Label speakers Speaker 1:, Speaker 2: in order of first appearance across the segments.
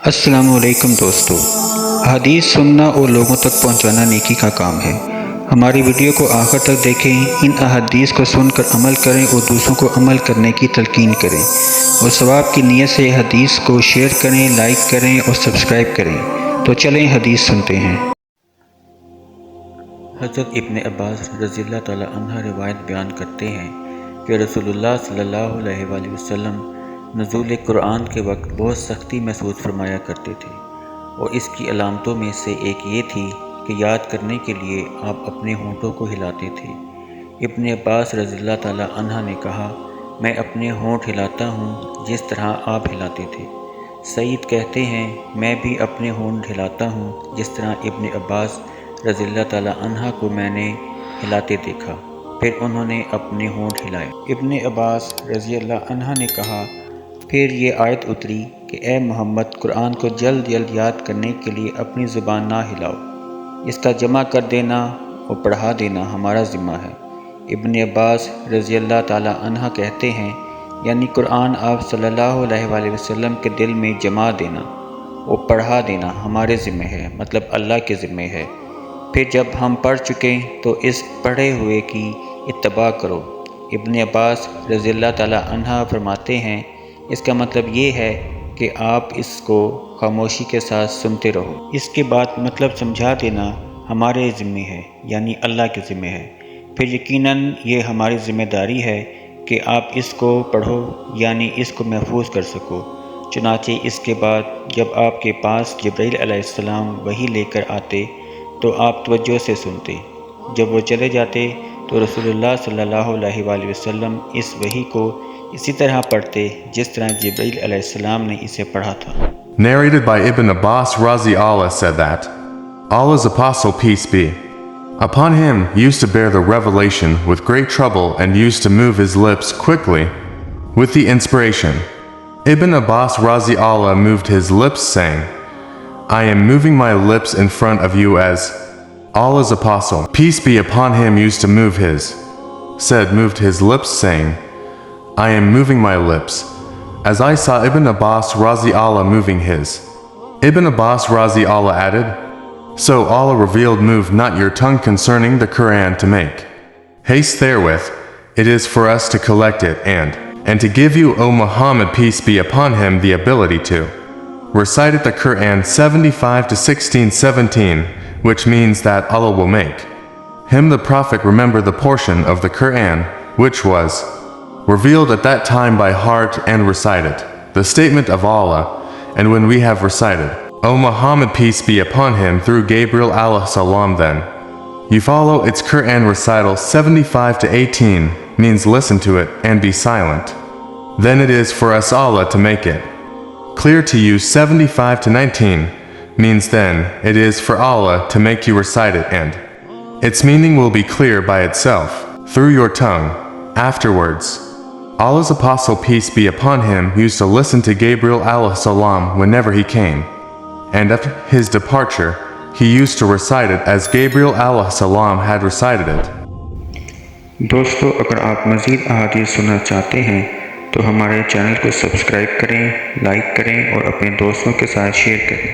Speaker 1: अस्सलाम वालेकुम दोस्तों, हदीस सुनना और लोगों तक पहुंचाना नेकी का काम है। हमारी वीडियो को आखिर तक देखें, इन अहादीस को सुनकर अमल करें और दूसरों को अमल करने की तलकीन करें और सवाब की नीयत से हदीस को शेयर करें, लाइक करें और सब्सक्राइब करें। तो चलें हदीस सुनते हैं।
Speaker 2: हज़रत इब्न अब्बास रज़ी अल्लाह ताला अन्हा रिवायत बयान करते हैं कि रसूलुल्लाह सल्लल्लाहु अलैहि वसल्लम नुज़ूल कुरान के वक्त बहुत सख्ती महसूस फरमाया करते थे और इसकी अलामतों में से एक ये थी कि याद करने के लिए आप अपने होंठों को हिलाते थे। इब्न अब्बास रज़ी अल्लाह ताला अन्हा ने कहा, मैं अपने होंठ हिलाता हूँ जिस तरह आप हिलाते थे। सईद कहते हैं, मैं भी अपने होंठ हिलाता हूँ जिस तरह इब्न अब्बास रज़ी अल्लाह ताला अन्हा को मैंने हिलाते देखा। फिर उन्होंने अपने होंठ हिलाए। इब्न अब्बास रज़ी अल्लाह अन्हा ने कहा, फिर ये आयत उतरी कि ए मोहम्मद, कुरान को जल्द जल्द याद करने के लिए अपनी ज़ुबान ना हिलाओ, इसका जमा कर देना और पढ़ा देना हमारा ज़िम्मा है। इब्न अब्बास रज़ी अल्लाह ताला अन्हा कहते हैं, यानी कुरान आप सल्लल्लाहु अलैहि वसल्लम के दिल में जमा देना और पढ़ा देना हमारे ज़िम्मे है, मतलब अल्लाह के ज़िम्मे है। फिर जब हम पढ़ चुके तो इस पढ़े हुए की इत्तबा करो। इब्न अब्बास रज़ी अल्लाह ताला अन्हा फरमाते हैं, इसका मतलब ये है कि आप इसको खामोशी के साथ सुनते रहो। इसके बाद मतलब समझा देना हमारे ज़िम्मे है, यानी अल्लाह के ज़िम्मे है। फिर यकीनन ये हमारी ज़िम्मेदारी है कि आप इसको पढ़ो, यानी इसको महफूज कर सको। चुनाचे इसके बाद जब आपके पास जबरील अलैहिस्सलाम वही लेकर आते तो आप तवज्जो से सुनते। जब वो चले जाते तो रसूलुल्लाह सल्लल्लाहु अलैहि वसल्लम इस वही को इसी तरह पढ़ते जिस तरह जबरील अलैहिस्सलाम ने इसे पढ़ा था।
Speaker 3: Narrated by Ibn Abbas Raazi Allah said that Allah's apostle, peace be upon him, used to bear the revelation with great trouble and used to move his lips quickly with the inspiration. Ibn Abbas Raazi Allah moved his lips saying, I am moving my lips in front of you as Allah's apostle, peace be upon him, used to moved his lips saying, I am moving my lips, as I saw Ibn Abbas Raazi Allah moving his. Ibn Abbas Raazi Allah added, so Allah revealed, move not your tongue concerning the Quran to make haste therewith, it is for us to collect it and to give you, O Muhammad, peace be upon him, the ability to recite the Quran 75 to 1617, which means that Allah will make him, the Prophet, remember the portion of the Quran which was revealed at that time by heart and recited the statement of Allah. And when we have recited, O Muhammad, peace be upon him, through Gabriel Alyhe Salam, then you follow its Quran recital 75 to 18, means listen to it and be silent. Then it is for us Allah to make it clear to you. 75 to 19 means then it is for Allah to make you recite it, and its meaning will be clear by itself through your tongue. Afterwards, Allah's apostle, peace be upon him, used to listen to Gabriel Alyhe Salam whenever he came, and after his departure he used to recite it as Gabriel Alyhe Salam had recited it.
Speaker 1: दोस्तों, अगर आप मज़ीद अहादीस सुनना चाहते हैं तो हमारे चैनल को सब्सक्राइब करें, लाइक करें और अपने दोस्तों के साथ शेयर करें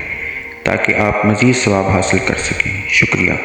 Speaker 1: ताकि आप मज़ीद सवाब हासिल कर सकें। शुक्रिया।